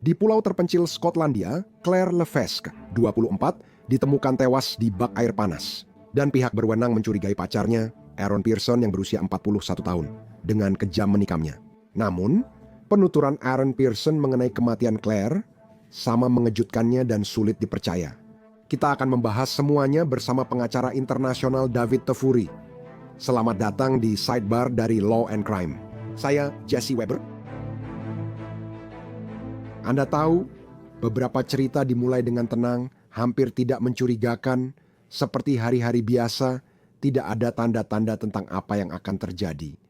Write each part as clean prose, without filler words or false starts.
Di pulau terpencil Skotlandia, Claire Levesque, 24, ditemukan tewas di bak air panas. Dan pihak berwenang mencurigai pacarnya, Aaron Pearson yang berusia 41 tahun, dengan kejam menikamnya. Namun, penuturan Aaron Pearson mengenai kematian Claire sama mengejutkannya dan sulit dipercaya. Kita akan membahas semuanya bersama pengacara internasional David Tefuri. Selamat datang di Sidebar dari Law and Crime. Saya Jesse Weber. Anda tahu, beberapa cerita dimulai dengan tenang, hampir tidak mencurigakan, seperti hari-hari biasa, tidak ada tanda-tanda tentang apa yang akan terjadi.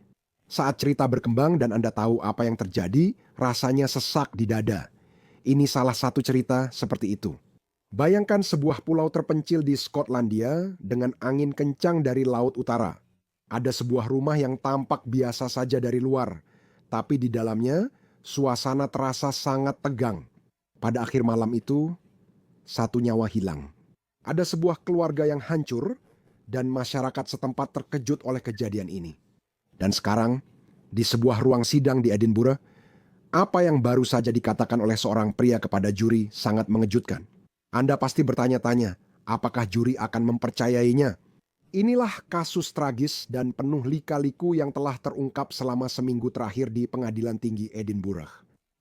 Saat cerita berkembang dan Anda tahu apa yang terjadi, rasanya sesak di dada. Ini salah satu cerita seperti itu. Bayangkan sebuah pulau terpencil di Skotlandia dengan angin kencang dari laut utara. Ada sebuah rumah yang tampak biasa saja dari luar, tapi di dalamnya suasana terasa sangat tegang. Pada akhir malam itu, satu nyawa hilang. Ada sebuah keluarga yang hancur dan masyarakat setempat terkejut oleh kejadian ini. Dan sekarang, di sebuah ruang sidang di Edinburgh, apa yang baru saja dikatakan oleh seorang pria kepada juri sangat mengejutkan. Anda pasti bertanya-tanya, apakah juri akan mempercayainya? Inilah kasus tragis dan penuh lika-liku yang telah terungkap selama seminggu terakhir di Pengadilan Tinggi Edinburgh.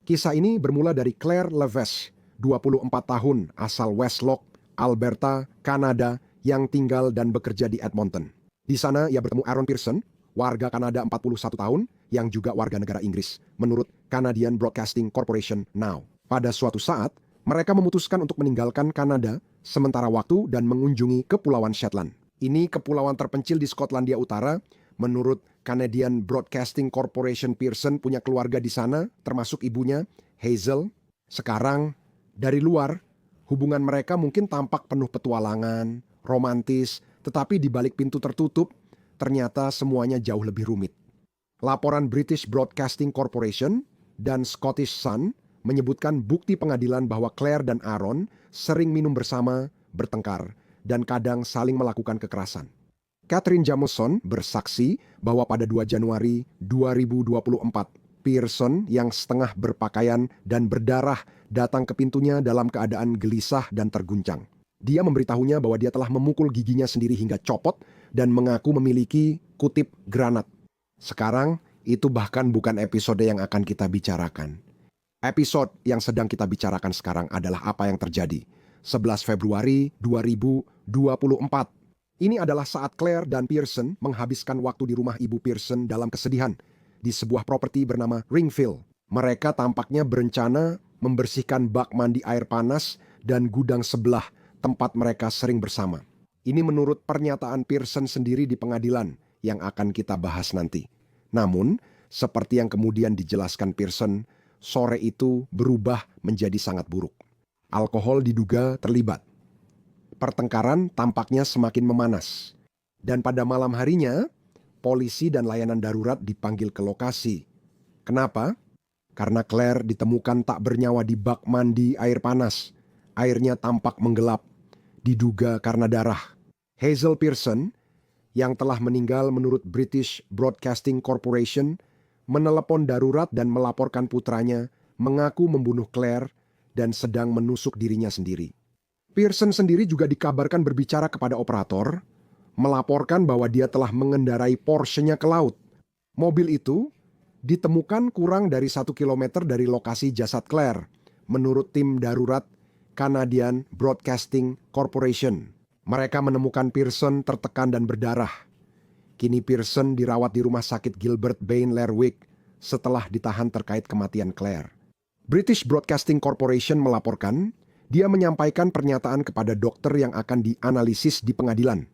Kisah ini bermula dari Claire Levesque, 24 tahun, asal Westlock, Alberta, Kanada, yang tinggal dan bekerja di Edmonton. Di sana ia bertemu Aaron Pearson, warga Kanada 41 tahun, yang juga warga negara Inggris, menurut Canadian Broadcasting Corporation Now. Pada suatu saat, mereka memutuskan untuk meninggalkan Kanada sementara waktu dan mengunjungi Kepulauan Shetland. Ini kepulauan terpencil di Skotlandia Utara. Menurut Canadian Broadcasting Corporation, Pearson punya keluarga di sana, termasuk ibunya, Hazel. Sekarang, dari luar, hubungan mereka mungkin tampak penuh petualangan, romantis, tetapi di balik pintu tertutup, ternyata semuanya jauh lebih rumit. Laporan British Broadcasting Corporation dan Scottish Sun menyebutkan bukti pengadilan bahwa Claire dan Aaron sering minum bersama, bertengkar, dan kadang saling melakukan kekerasan. Catherine Jamieson bersaksi bahwa pada 2 Januari 2024, Pearson yang setengah berpakaian dan berdarah datang ke pintunya dalam keadaan gelisah dan terguncang. Dia memberitahunya bahwa dia telah memukul giginya sendiri hingga copot dan mengaku memiliki kutip granat. Sekarang, itu bahkan bukan episode yang akan kita bicarakan. Episode yang sedang kita bicarakan sekarang adalah apa yang terjadi 11 Februari 2024. Ini adalah saat Claire dan Pearson menghabiskan waktu di rumah ibu Pearson dalam kesedihan di sebuah properti bernama Ringfield. Mereka tampaknya berencana membersihkan bak mandi air panas dan gudang sebelah tempat mereka sering bersama. Ini menurut pernyataan Pearson sendiri di pengadilan yang akan kita bahas nanti. Namun, seperti yang kemudian dijelaskan Pearson, sore itu berubah menjadi sangat buruk. Alkohol diduga terlibat. Pertengkaran tampaknya semakin memanas. Dan pada malam harinya, polisi dan layanan darurat dipanggil ke lokasi. Kenapa? Karena Claire ditemukan tak bernyawa di bak mandi air panas. Airnya tampak menggelap, diduga karena darah. Hazel Pearson, yang telah meninggal menurut British Broadcasting Corporation, menelepon darurat dan melaporkan putranya mengaku membunuh Claire dan sedang menusuk dirinya sendiri. Pearson sendiri juga dikabarkan berbicara kepada operator, melaporkan bahwa dia telah mengendarai Porsche-nya ke laut. Mobil itu ditemukan kurang dari 1 kilometer dari lokasi jasad Claire, menurut tim darurat Canadian Broadcasting Corporation. Mereka menemukan Pearson tertekan dan berdarah. Kini Pearson dirawat di rumah sakit Gilbert Bain Lerwick setelah ditahan terkait kematian Claire. British Broadcasting Corporation melaporkan, dia menyampaikan pernyataan kepada dokter yang akan dianalisis di pengadilan.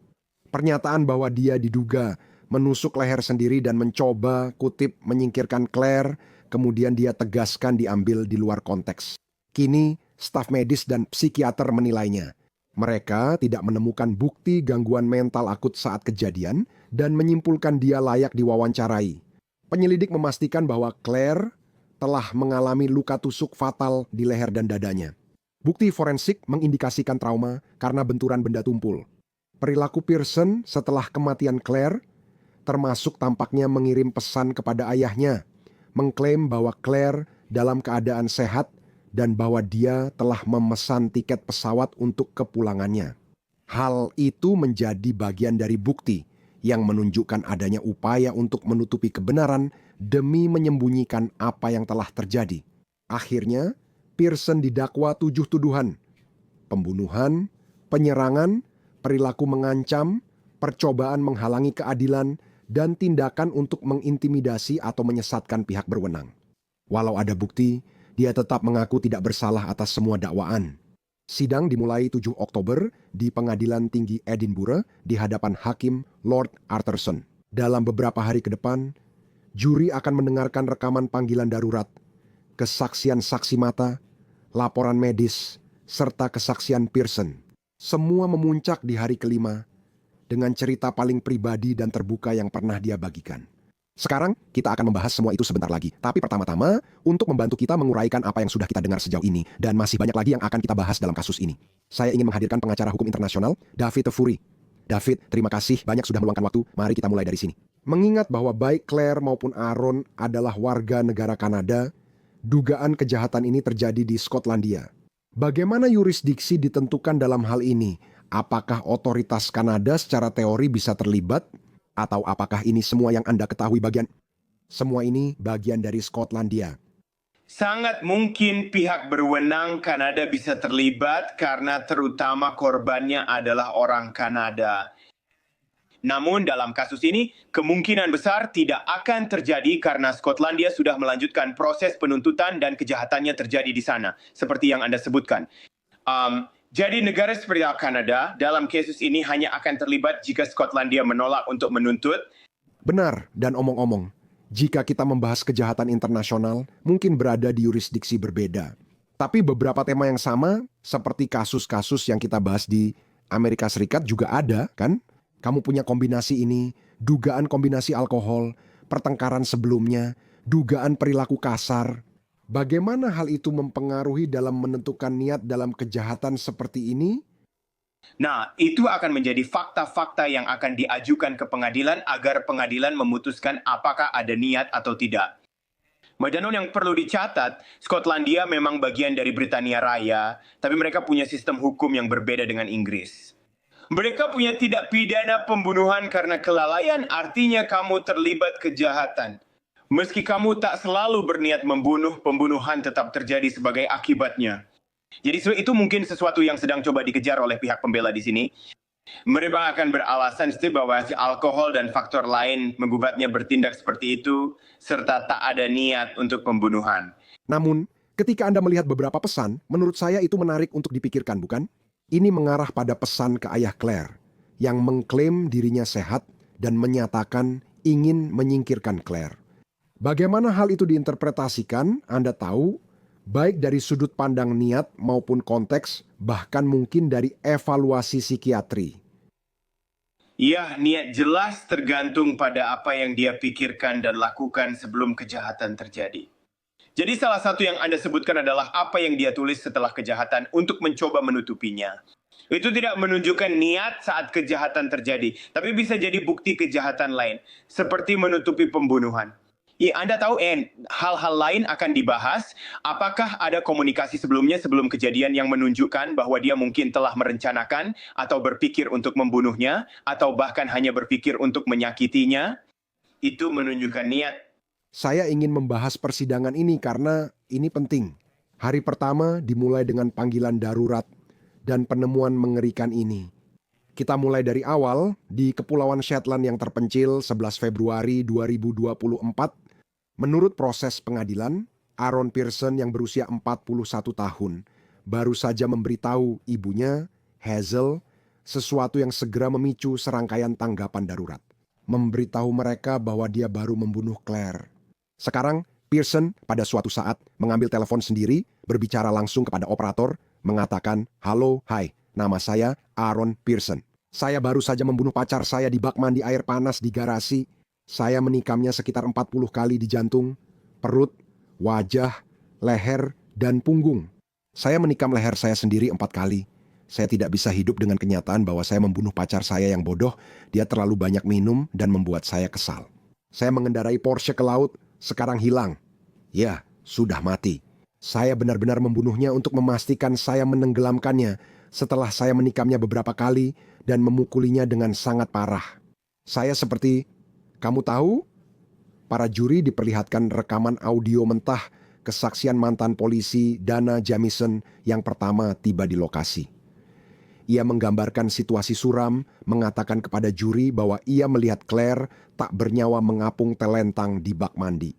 Pernyataan bahwa dia diduga menusuk leher sendiri dan mencoba kutip menyingkirkan Claire, kemudian dia tegaskan diambil di luar konteks. Kini, staf medis dan psikiater menilainya. Mereka tidak menemukan bukti gangguan mental akut saat kejadian dan menyimpulkan dia layak diwawancarai. Penyelidik memastikan bahwa Claire telah mengalami luka tusuk fatal di leher dan dadanya. Bukti forensik mengindikasikan trauma karena benturan benda tumpul. Perilaku Pearson setelah kematian Claire, termasuk tampaknya mengirim pesan kepada ayahnya, mengklaim bahwa Claire dalam keadaan sehat dan bahwa dia telah memesan tiket pesawat untuk kepulangannya. Hal itu menjadi bagian dari bukti yang menunjukkan adanya upaya untuk menutupi kebenaran demi menyembunyikan apa yang telah terjadi. Akhirnya, Pearson didakwa 7 tuduhan: pembunuhan, penyerangan, perilaku mengancam, percobaan menghalangi keadilan, dan tindakan untuk mengintimidasi atau menyesatkan pihak berwenang. Walau ada bukti, dia tetap mengaku tidak bersalah atas semua dakwaan. Sidang dimulai 7 Oktober di Pengadilan Tinggi Edinburgh di hadapan Hakim Lord Arthurson. Dalam beberapa hari ke depan, juri akan mendengarkan rekaman panggilan darurat, kesaksian saksi mata, laporan medis, serta kesaksian Pearson. Semua memuncak di hari kelima dengan cerita paling pribadi dan terbuka yang pernah dia bagikan. Sekarang kita akan membahas semua itu sebentar lagi. Tapi pertama-tama, untuk membantu kita menguraikan apa yang sudah kita dengar sejauh ini, dan masih banyak lagi yang akan kita bahas dalam kasus ini, saya ingin menghadirkan pengacara hukum internasional, David Tefuri. David, terima kasih banyak sudah meluangkan waktu. Mari kita mulai dari sini. Mengingat bahwa baik Claire maupun Aaron adalah warga negara Kanada, dugaan kejahatan ini terjadi di Skotlandia. Bagaimana yurisdiksi ditentukan dalam hal ini? Apakah otoritas Kanada secara teori bisa terlibat? Atau apakah ini semua yang Anda ketahui bagian? Semua ini bagian dari Skotlandia. Sangat mungkin pihak berwenang Kanada bisa terlibat karena terutama korbannya adalah orang Kanada. Namun dalam kasus ini, kemungkinan besar tidak akan terjadi karena Skotlandia sudah melanjutkan proses penuntutan dan kejahatannya terjadi di sana, seperti yang Anda sebutkan. Jadi negara seperti Kanada dalam kasus ini hanya akan terlibat jika Skotlandia menolak untuk menuntut. Benar, dan omong-omong, jika kita membahas kejahatan internasional, mungkin berada di yurisdiksi berbeda. Tapi beberapa tema yang sama, seperti kasus-kasus yang kita bahas di Amerika Serikat juga ada, kan? Kamu punya kombinasi ini, dugaan kombinasi alkohol, pertengkaran sebelumnya, dugaan perilaku kasar. Bagaimana hal itu mempengaruhi dalam menentukan niat dalam kejahatan seperti ini? Nah, itu akan menjadi fakta-fakta yang akan diajukan ke pengadilan agar pengadilan memutuskan apakah ada niat atau tidak. Madanon, yang perlu dicatat, Skotlandia memang bagian dari Britania Raya, tapi mereka punya sistem hukum yang berbeda dengan Inggris. Mereka punya tindak pidana pembunuhan karena kelalaian, artinya kamu terlibat kejahatan. Meski kamu tak selalu berniat membunuh, pembunuhan tetap terjadi sebagai akibatnya. Jadi itu mungkin sesuatu yang sedang coba dikejar oleh pihak pembela di sini. Mereka akan beralasan bahwa alkohol dan faktor lain membuatnya bertindak seperti itu, serta tak ada niat untuk pembunuhan. Namun, ketika Anda melihat beberapa pesan, menurut saya itu menarik untuk dipikirkan, bukan? Ini mengarah pada pesan ke ayah Claire, yang mengklaim dirinya sehat dan menyatakan ingin menyingkirkan Claire. Bagaimana hal itu diinterpretasikan, Anda tahu, baik dari sudut pandang niat maupun konteks, bahkan mungkin dari evaluasi psikiatri. Ya, niat jelas tergantung pada apa yang dia pikirkan dan lakukan sebelum kejahatan terjadi. Jadi salah satu yang Anda sebutkan adalah apa yang dia tulis setelah kejahatan untuk mencoba menutupinya. Itu tidak menunjukkan niat saat kejahatan terjadi, tapi bisa jadi bukti kejahatan lain, seperti menutupi pembunuhan. Ya, Anda tahu, hal-hal lain akan dibahas. Apakah ada komunikasi sebelumnya sebelum kejadian yang menunjukkan bahwa dia mungkin telah merencanakan atau berpikir untuk membunuhnya, atau bahkan hanya berpikir untuk menyakitinya? Itu menunjukkan niat. Saya ingin membahas persidangan ini karena ini penting. Hari pertama dimulai dengan panggilan darurat dan penemuan mengerikan ini. Kita mulai dari awal di Kepulauan Shetland yang terpencil 11 Februari 2024. Menurut proses pengadilan, Aaron Pearson yang berusia 41 tahun baru saja memberitahu ibunya, Hazel, sesuatu yang segera memicu serangkaian tanggapan darurat. Memberitahu mereka bahwa dia baru membunuh Claire. Sekarang, Pearson pada suatu saat mengambil telepon sendiri, berbicara langsung kepada operator, mengatakan, "Halo, hai, nama saya Aaron Pearson. Saya baru saja membunuh pacar saya di bak mandi air panas di garasi. Saya menikamnya sekitar 40 kali di jantung, perut, wajah, leher, dan punggung. Saya menikam leher saya sendiri 4 kali. Saya tidak bisa hidup dengan kenyataan bahwa saya membunuh pacar saya yang bodoh. Dia terlalu banyak minum dan membuat saya kesal. Saya mengendarai Porsche ke laut, sekarang hilang. Ya, sudah mati. Saya benar-benar membunuhnya untuk memastikan saya menenggelamkannya setelah saya menikamnya beberapa kali dan memukulinya dengan sangat parah. Saya seperti, kamu tahu, para juri diperlihatkan rekaman audio mentah kesaksian mantan polisi Dana Jamison yang pertama tiba di lokasi. Ia menggambarkan situasi suram, mengatakan kepada juri bahwa ia melihat Claire tak bernyawa mengapung telentang di bak mandi.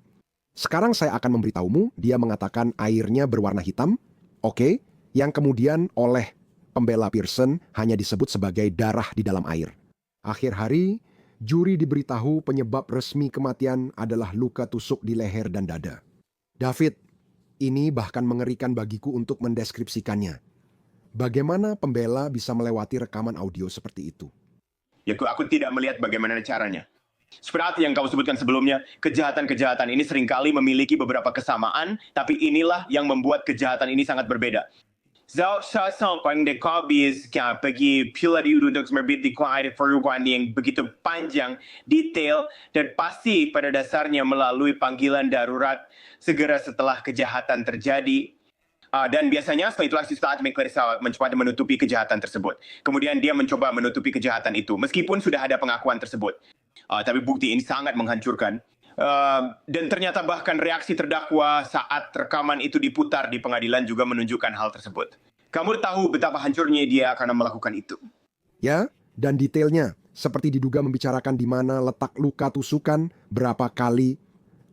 Sekarang saya akan memberitahumu, dia mengatakan airnya berwarna hitam, oke, yang kemudian oleh pembela Pearson hanya disebut sebagai darah di dalam air. Akhir hari, juri diberitahu penyebab resmi kematian adalah luka tusuk di leher dan dada. David, ini bahkan mengerikan bagiku untuk mendeskripsikannya. Bagaimana pembela bisa melewati rekaman audio seperti itu? Ya, aku tidak melihat bagaimana caranya. Seperti yang kau sebutkan sebelumnya, kejahatan-kejahatan ini seringkali memiliki beberapa kesamaan, tapi inilah yang membuat kejahatan ini sangat berbeda. Sa kung dekobis kaya pergi pila untuk merbit di perluan yang begitu panjang, detail, dan pasti pada dasarnya melalui panggilan darurat segera setelah kejahatan terjadi. Dan biasanya setelah itulah saat McClure mencoba menutupi kejahatan tersebut. Kemudian dia mencoba menutupi kejahatan itu, meskipun sudah ada pengakuan tersebut. Tapi bukti ini sangat menghancurkan. Dan ternyata bahkan reaksi terdakwa saat rekaman itu diputar di pengadilan juga menunjukkan hal tersebut. Kamu tahu betapa hancurnya dia karena melakukan itu. Ya, dan detailnya, seperti diduga membicarakan di mana letak luka tusukan, berapa kali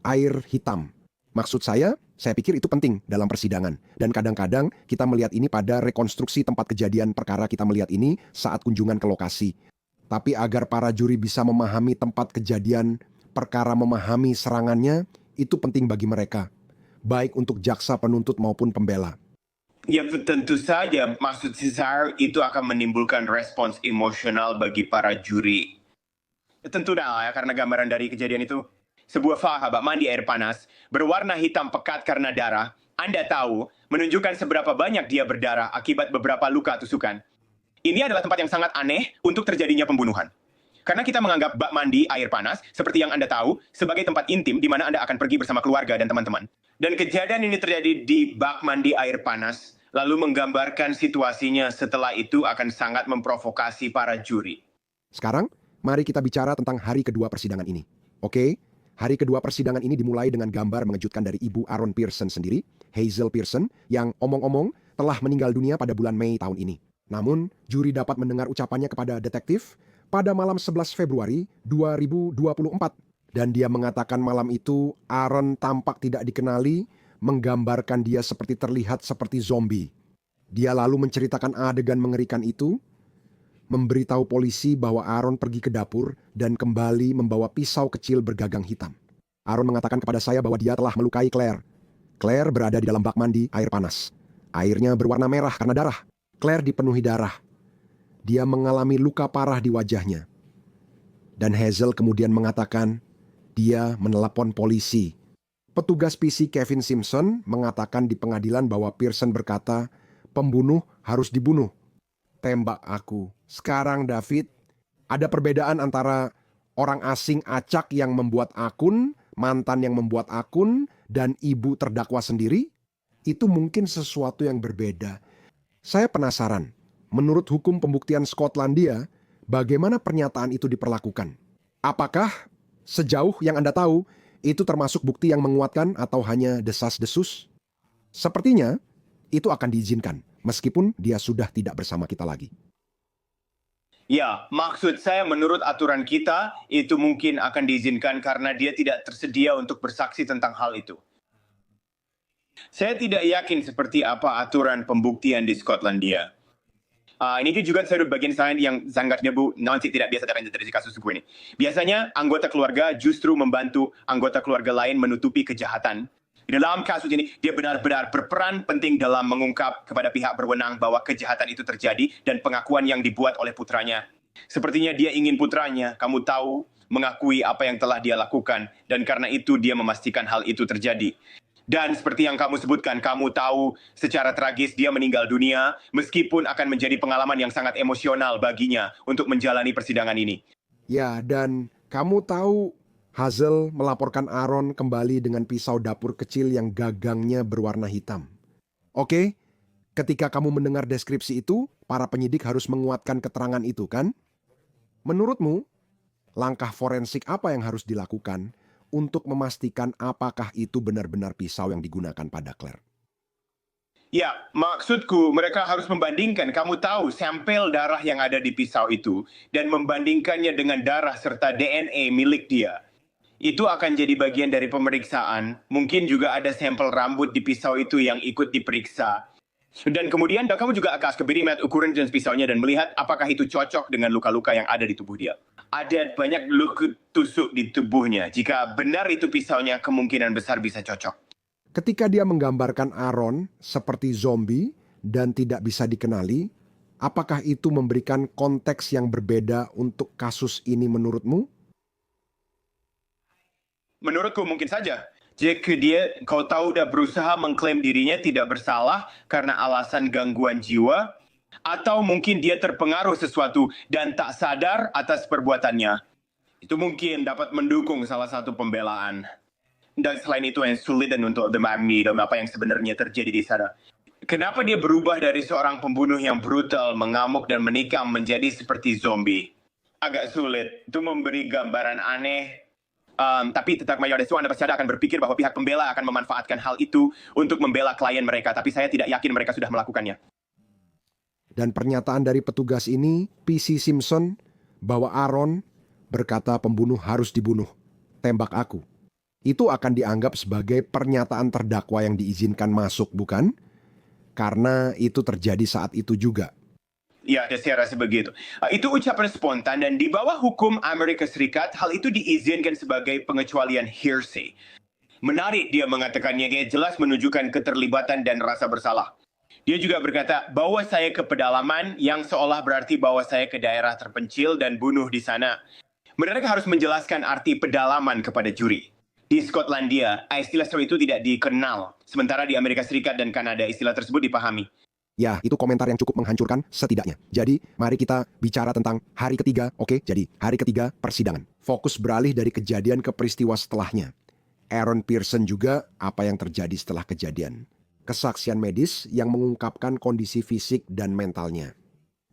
air hitam. Maksud saya pikir itu penting dalam persidangan. Dan kadang-kadang kita melihat ini pada rekonstruksi tempat kejadian perkara, kita melihat ini saat kunjungan ke lokasi. Tapi agar para juri bisa memahami tempat kejadian perkara, memahami serangannya, itu penting bagi mereka. Baik untuk jaksa penuntut maupun pembela. Ya tentu saja, maksud saya itu akan menimbulkan respons emosional bagi para juri. Tentu dah ya, karena gambaran dari kejadian itu. Sebuah bak mandi air panas, berwarna hitam pekat karena darah, Anda tahu, menunjukkan seberapa banyak dia berdarah akibat beberapa luka tusukan. Ini adalah tempat yang sangat aneh untuk terjadinya pembunuhan. Karena kita menganggap bak mandi air panas, seperti yang Anda tahu, sebagai tempat intim di mana Anda akan pergi bersama keluarga dan teman-teman. Dan kejadian ini terjadi di bak mandi air panas, lalu menggambarkan situasinya setelah itu akan sangat memprovokasi para juri. Sekarang, mari kita bicara tentang hari kedua persidangan ini. Oke, hari kedua persidangan ini dimulai dengan gambar mengejutkan dari ibu Aaron Pearson sendiri, Hazel Pearson, yang omong-omong telah meninggal dunia pada bulan Mei tahun ini. Namun, juri dapat mendengar ucapannya kepada detektif pada malam 11 Februari 2024. Dan dia mengatakan malam itu Aaron tampak tidak dikenali, menggambarkan dia seperti terlihat seperti zombie. Dia lalu menceritakan adegan mengerikan itu, memberitahu polisi bahwa Aaron pergi ke dapur dan kembali membawa pisau kecil bergagang hitam. Aaron mengatakan kepada saya bahwa dia telah melukai Claire. Claire berada di dalam bak mandi air panas. Airnya berwarna merah karena darah. Claire dipenuhi darah. Dia mengalami luka parah di wajahnya. Dan Hazel kemudian mengatakan dia menelepon polisi. Petugas PC Kevin Simpson mengatakan di pengadilan bahwa Pearson berkata, pembunuh harus dibunuh. Tembak aku. Sekarang David, ada perbedaan antara orang asing acak yang membuat akun, mantan yang membuat akun, dan ibu terdakwa sendiri. Itu mungkin sesuatu yang berbeda. Saya penasaran, menurut hukum pembuktian Skotlandia, bagaimana pernyataan itu diperlakukan? Apakah sejauh yang Anda tahu, itu termasuk bukti yang menguatkan atau hanya desas-desus? Sepertinya itu akan diizinkan, meskipun dia sudah tidak bersama kita lagi. Ya, maksud saya menurut aturan kita, itu mungkin akan diizinkan karena dia tidak tersedia untuk bersaksi tentang hal itu. Saya tidak yakin seperti apa aturan pembuktian di Skotlandia. Ini juga satu bagian saya yang sangat nanti tidak biasa dari kasus ini. Biasanya anggota keluarga justru membantu anggota keluarga lain menutupi kejahatan. Di dalam kasus ini, dia benar-benar berperan penting dalam mengungkap kepada pihak berwenang bahwa kejahatan itu terjadi dan pengakuan yang dibuat oleh putranya. Sepertinya dia ingin putranya, kamu tahu, mengakui apa yang telah dia lakukan dan karena itu dia memastikan hal itu terjadi. Dan seperti yang kamu sebutkan, kamu tahu secara tragis dia meninggal dunia meskipun akan menjadi pengalaman yang sangat emosional baginya untuk menjalani persidangan ini. Ya, dan kamu tahu Hazel melaporkan Aaron kembali dengan pisau dapur kecil yang gagangnya berwarna hitam. Oke, ketika kamu mendengar deskripsi itu, para penyidik harus menguatkan keterangan itu, kan? Menurutmu, langkah forensik apa yang harus dilakukan untuk memastikan apakah itu benar-benar pisau yang digunakan pada Claire? Ya, maksudku mereka harus membandingkan. Kamu tahu sampel darah yang ada di pisau itu dan membandingkannya dengan darah serta DNA milik dia. Itu akan jadi bagian dari pemeriksaan. Mungkin juga ada sampel rambut di pisau itu yang ikut diperiksa. Dan kemudian kamu juga akan melihat ukuran jenis pisaunya dan melihat apakah itu cocok dengan luka-luka yang ada di tubuh dia. Ada banyak luka tusuk di tubuhnya. Jika benar itu pisaunya, kemungkinan besar bisa cocok. Ketika dia menggambarkan Aaron seperti zombie dan tidak bisa dikenali, apakah itu memberikan konteks yang berbeda untuk kasus ini menurutmu? Menurutku mungkin saja. Jika kau tahu udah berusaha mengklaim dirinya tidak bersalah karena alasan gangguan jiwa, atau mungkin dia terpengaruh sesuatu dan tak sadar atas perbuatannya, itu mungkin dapat mendukung salah satu pembelaan. Dan selain itu yang sulit dan untuk memahami dan apa yang sebenarnya terjadi di sana. Kenapa dia berubah dari seorang pembunuh yang brutal, mengamuk dan menikam menjadi seperti zombie? Agak sulit. Itu memberi gambaran aneh. Tapi tetap mayoritas Anda pasti akan berpikir bahwa pihak pembela akan memanfaatkan hal itu untuk membela klien mereka. Tapi saya tidak yakin mereka sudah melakukannya. Dan pernyataan dari petugas ini, PC Simpson, bahwa Aaron berkata pembunuh harus dibunuh. Tembak aku. Itu akan dianggap sebagai pernyataan terdakwa yang diizinkan masuk, bukan? Karena itu terjadi saat itu juga. Ya, saya rasa begitu. Itu ucapan spontan dan di bawah hukum Amerika Serikat, hal itu diizinkan sebagai pengecualian hearsay. Menarik dia mengatakannya, dia jelas menunjukkan keterlibatan dan rasa bersalah. Dia juga berkata, bawa saya ke pedalaman yang seolah berarti bawa saya ke daerah terpencil dan bunuh di sana. Mereka harus menjelaskan arti pedalaman kepada juri. Di Skotlandia, istilah seperti itu tidak dikenal. Sementara di Amerika Serikat dan Kanada, istilah tersebut dipahami. Ya, itu komentar yang cukup menghancurkan setidaknya. Jadi, mari kita bicara tentang hari ketiga. Oke, jadi hari ketiga persidangan. Fokus beralih dari kejadian ke peristiwa setelahnya. Aaron Pearson juga apa yang terjadi setelah kejadian. Kesaksian medis yang mengungkapkan kondisi fisik dan mentalnya.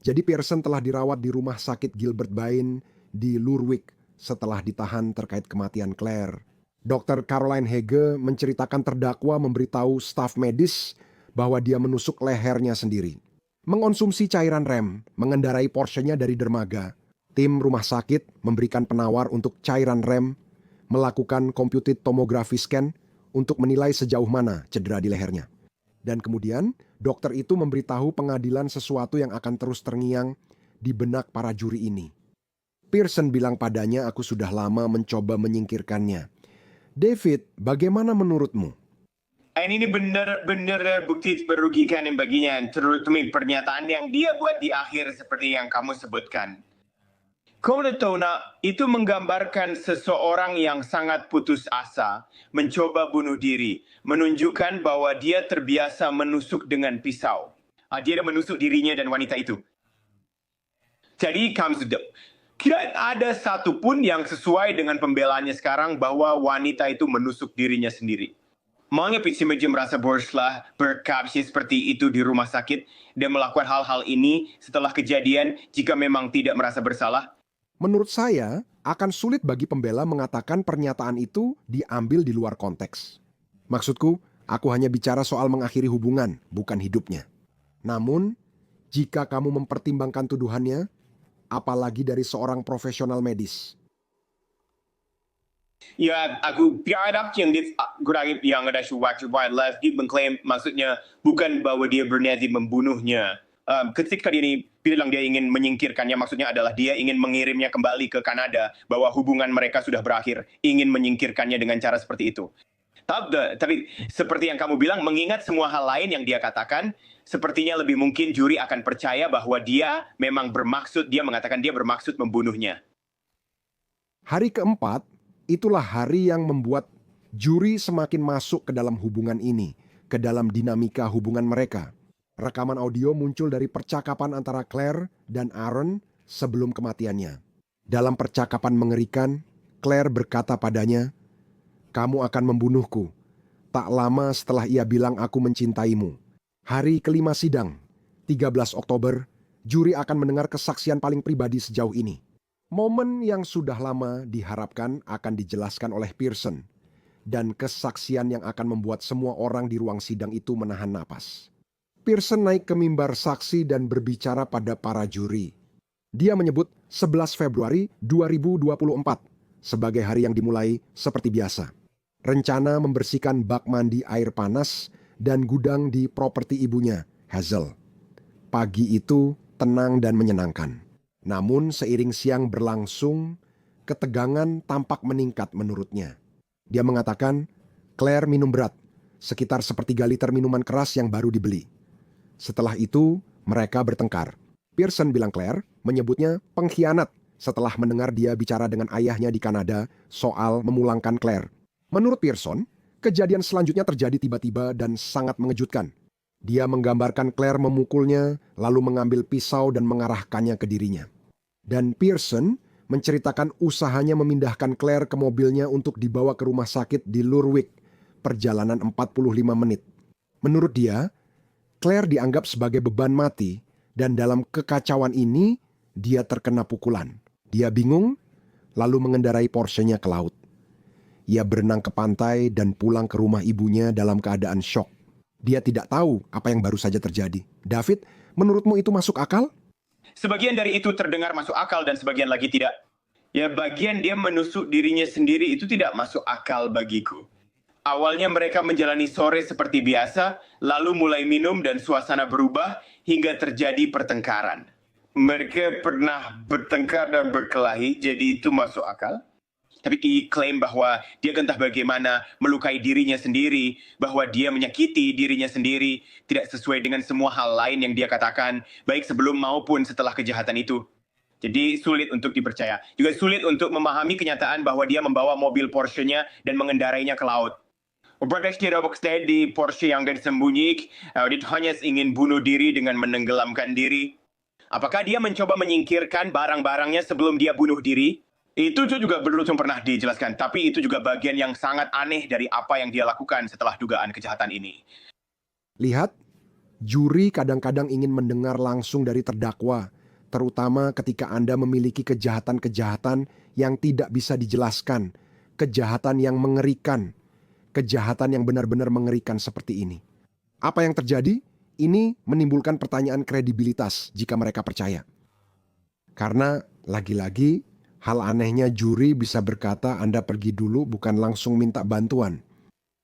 Jadi Pearson telah dirawat di rumah sakit Gilbert Bain di Lurwick setelah ditahan terkait kematian Claire. Dr. Caroline Hege menceritakan terdakwa memberitahu staf medis bahwa dia menusuk lehernya sendiri. Mengonsumsi cairan rem, mengendarai Porsche-nya dari dermaga. Tim rumah sakit memberikan penawar untuk cairan rem, melakukan computed tomography scan untuk menilai sejauh mana cedera di lehernya. Dan kemudian, dokter itu memberitahu pengadilan sesuatu yang akan terus terngiang di benak para juri ini. Pearson bilang padanya, aku sudah lama mencoba menyingkirkannya. David, bagaimana menurutmu? Ini benar-benar bukti merugikan yang baginya, terutama pernyataan yang dia buat di akhir seperti yang kamu sebutkan. Kamu tahu nak, itu menggambarkan seseorang yang sangat putus asa, mencoba bunuh diri, menunjukkan bahwa dia terbiasa menusuk dengan pisau. Dia menusuk dirinya dan wanita itu. Jadi kamu sudah tidak ada satupun yang sesuai dengan pembelaannya sekarang bahwa wanita itu menusuk dirinya sendiri. Mengapa si Meja merasa bersalah berkapsi seperti itu di rumah sakit dan melakukan hal-hal ini setelah kejadian jika memang tidak merasa bersalah? Menurut saya, akan sulit bagi pembela mengatakan pernyataan itu diambil di luar konteks. Maksudku, aku hanya bicara soal mengakhiri hubungan, bukan hidupnya. Namun, jika kamu mempertimbangkan tuduhannya, apalagi dari seorang profesional medis. Ya, aku harap yang ada waktu wildlife dia mengklaim maksudnya bukan bahwa dia berniat membunuhnya. Ketika dia ini bilang dia ingin menyingkirkannya, maksudnya adalah dia ingin mengirimnya kembali ke Kanada, bahwa hubungan mereka sudah berakhir, ingin menyingkirkannya dengan cara seperti itu. Tapi seperti yang kamu bilang, mengingat semua hal lain yang dia katakan, sepertinya lebih mungkin juri akan percaya bahwa dia memang bermaksud, dia mengatakan dia bermaksud membunuhnya. Hari keempat, itulah hari yang membuat juri semakin masuk ke dalam hubungan ini, ke dalam dinamika hubungan mereka. Rekaman audio muncul dari percakapan antara Claire dan Aaron sebelum kematiannya. Dalam percakapan mengerikan, Claire berkata padanya, "Kamu akan membunuhku." Tak lama setelah ia bilang aku mencintaimu. Hari kelima sidang, 13 Oktober, juri akan mendengar kesaksian paling pribadi sejauh ini. Momen yang sudah lama diharapkan akan dijelaskan oleh Pearson, dan kesaksian yang akan membuat semua orang di ruang sidang itu menahan napas. Pearson naik ke mimbar saksi dan berbicara pada para juri. Dia menyebut 11 Februari 2024 sebagai hari yang dimulai seperti biasa. Rencana membersihkan bak mandi air panas dan gudang di properti ibunya, Hazel. Pagi itu tenang dan menyenangkan. Namun seiring siang berlangsung, ketegangan tampak meningkat menurutnya. Dia mengatakan, Claire minum berat, sekitar 1/3 liter minuman keras yang baru dibeli. Setelah itu, mereka bertengkar. Pearson bilang Claire menyebutnya pengkhianat setelah mendengar dia bicara dengan ayahnya di Kanada soal memulangkan Claire. Menurut Pearson, kejadian selanjutnya terjadi tiba-tiba dan sangat mengejutkan. Dia menggambarkan Claire memukulnya, lalu mengambil pisau dan mengarahkannya ke dirinya. Dan Pearson menceritakan usahanya memindahkan Claire ke mobilnya untuk dibawa ke rumah sakit di Lurwick, perjalanan 45 menit. Menurut dia, Claire dianggap sebagai beban mati, dan dalam kekacauan ini, dia terkena pukulan. Dia bingung, lalu mengendarai Porsche-nya ke laut. Ia berenang ke pantai dan pulang ke rumah ibunya dalam keadaan syok. Dia tidak tahu apa yang baru saja terjadi. David, menurutmu itu masuk akal? Sebagian dari itu terdengar masuk akal dan sebagian lagi tidak. Ya, bagian dia menusuk dirinya sendiri itu tidak masuk akal bagiku. Awalnya mereka menjalani sore seperti biasa, lalu mulai minum dan suasana berubah hingga terjadi pertengkaran. Mereka pernah bertengkar dan berkelahi, jadi itu masuk akal. Tapi dia klaim bahwa dia entah bagaimana melukai dirinya sendiri, bahwa dia menyakiti dirinya sendiri, tidak sesuai dengan semua hal lain yang dia katakan, baik sebelum maupun setelah kejahatan itu. Jadi sulit untuk dipercaya. Juga sulit untuk memahami kenyataan bahwa dia membawa mobil Porsche-nya dan mengendarainya ke laut. Praktis tidak bekerja di Porsche yang disembunyi, dia hanya ingin bunuh diri dengan menenggelamkan diri. Apakah dia mencoba menyingkirkan barang-barangnya sebelum dia bunuh diri? Itu juga belum pernah dijelaskan, tapi itu juga bagian yang sangat aneh dari apa yang dia lakukan setelah dugaan kejahatan ini. Lihat, juri kadang-kadang ingin mendengar langsung dari terdakwa, terutama ketika Anda memiliki kejahatan-kejahatan yang tidak bisa dijelaskan, kejahatan yang mengerikan, kejahatan yang benar-benar mengerikan seperti ini. Apa yang terjadi? Ini menimbulkan pertanyaan kredibilitas jika mereka percaya. Karena lagi-lagi, hal anehnya juri bisa berkata Anda pergi dulu bukan langsung minta bantuan.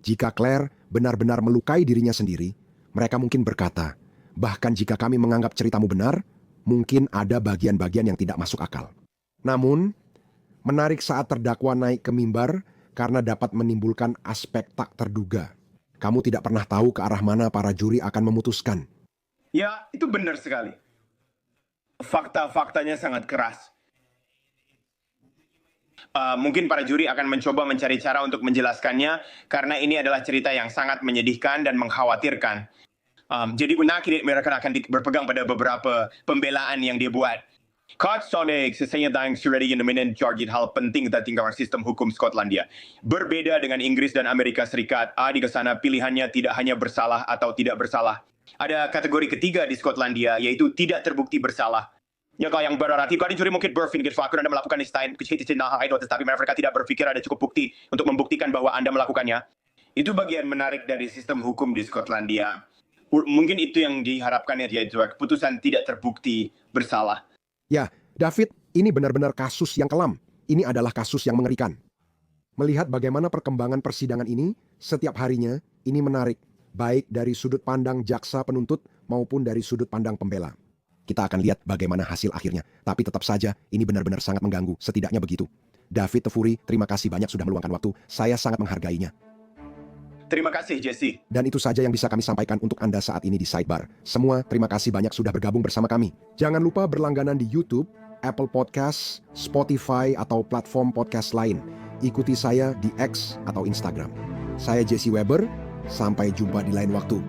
Jika Claire benar-benar melukai dirinya sendiri, mereka mungkin berkata, bahkan jika kami menganggap ceritamu benar, mungkin ada bagian-bagian yang tidak masuk akal. Namun, menarik saat terdakwa naik ke mimbar karena dapat menimbulkan aspek tak terduga. Kamu tidak pernah tahu ke arah mana para juri akan memutuskan. Ya, itu benar sekali. Fakta-faktanya sangat keras. Mungkin para juri akan mencoba mencari cara untuk menjelaskannya karena ini adalah cerita yang sangat menyedihkan dan mengkhawatirkan. Jadi akhirnya mereka akan berpegang pada beberapa pembelaan yang dia buat. Sonic sesanya tayang surety yang menjadi hal penting tentang sistem hukum Skotlandia. Berbeda dengan Inggris dan Amerika Serikat, di sana pilihannya tidak hanya bersalah atau tidak bersalah. Ada kategori ketiga di Skotlandia, yaitu tidak terbukti bersalah. Ya, kalau yang berarti kalau juri mungkin berpikir fakir Anda melakukan istain tetapi mereka tidak berpikir ada cukup bukti untuk membuktikan bahwa Anda melakukannya. Itu bagian menarik dari sistem hukum di Skotlandia. Mungkin itu yang diharapkan yaitu keputusan tidak terbukti bersalah. Ya, David, ini benar-benar kasus yang kelam. Ini adalah kasus yang mengerikan. Melihat bagaimana perkembangan persidangan ini, setiap harinya, ini menarik. Baik dari sudut pandang jaksa penuntut maupun dari sudut pandang pembela. Kita akan lihat bagaimana hasil akhirnya. Tapi tetap saja, ini benar-benar sangat mengganggu. Setidaknya begitu. David Tefuri, terima kasih banyak sudah meluangkan waktu. Saya sangat menghargainya. Terima kasih, Jesse. Dan itu saja yang bisa kami sampaikan untuk Anda saat ini di Sidebar. Semua, terima kasih banyak sudah bergabung bersama kami. Jangan lupa berlangganan di YouTube, Apple Podcast, Spotify, atau platform podcast lain. Ikuti saya di X atau Instagram. Saya Jesse Weber, sampai jumpa di lain waktu.